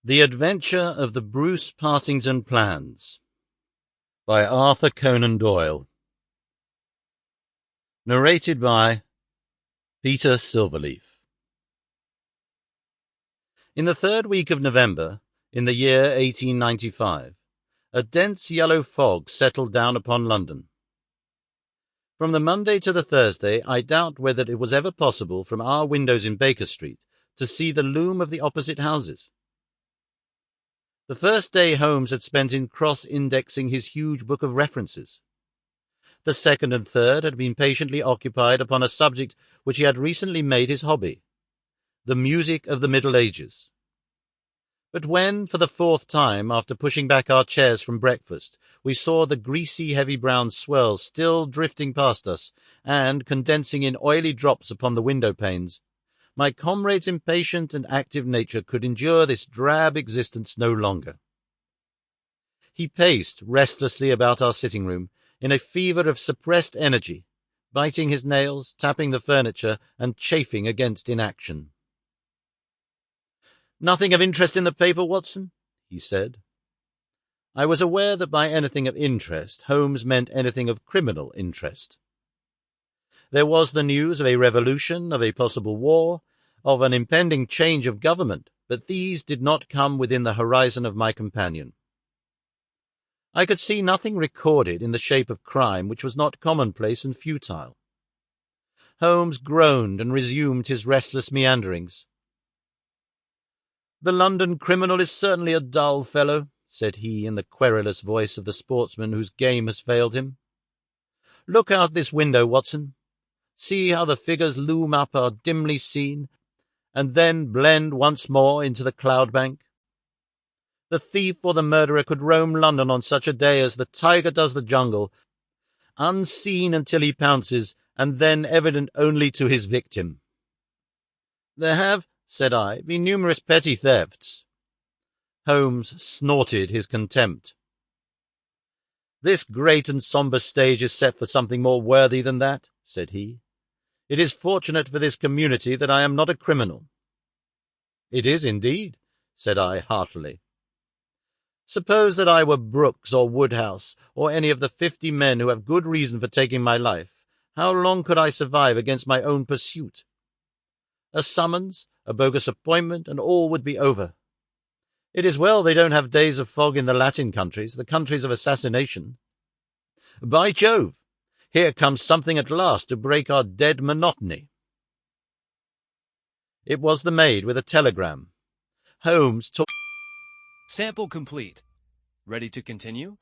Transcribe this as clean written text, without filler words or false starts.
The Adventure of the Bruce Partington Plans by Arthur Conan Doyle. Narrated by Peter Silverleaf. In the third week of November, in the year 1895, a dense yellow fog settled down upon London. From the Monday to the Thursday, I doubt whether it was ever possible from our windows in Baker Street to see the loom of the opposite houses. The first day Holmes had spent in cross-indexing his huge book of references. The second and third had been patiently occupied upon a subject which he had recently made his hobby, the music of the Middle Ages. But when, for the fourth time, after pushing back our chairs from breakfast, we saw the greasy, heavy brown swirl still drifting past us and condensing in oily drops upon the window panes, my comrade's impatient and active nature could endure this drab existence no longer. He paced restlessly about our sitting-room in a fever of suppressed energy, biting his nails, tapping the furniture, and chafing against inaction. "Nothing of interest in the paper, Watson?" he said. I was aware that by anything of interest, Holmes meant anything of criminal interest. There was the news of a revolution, of a possible war, of an impending change of government, but these did not come within the horizon of my companion. I could see nothing recorded in the shape of crime which was not commonplace and futile. Holmes groaned and resumed his restless meanderings. "The London criminal is certainly a dull fellow," said he in the querulous voice of the sportsman whose game has failed him. "Look out this window, Watson. See how the figures loom up are dimly seen, and then blend once more into the cloud bank. The thief or the murderer could roam London on such a day as the tiger does the jungle, unseen until he pounces, and then evident only to his victim." "There have," said I, "been numerous petty thefts." Holmes snorted his contempt. "This great and sombre stage is set for something more worthy than that," said he. "It is fortunate for this community that I am not a criminal." "It is indeed," said I heartily. "Suppose that I were Brooks or Woodhouse, or any of the 50 men who have good reason for taking my life, how long could I survive against my own pursuit? A summons, a bogus appointment, and all would be over. It is well they don't have days of fog in the Latin countries, the countries of assassination. By Jove! Here comes something at last to break our dead monotony." It was the maid with a telegram. Holmes took... Sample complete. Ready to continue?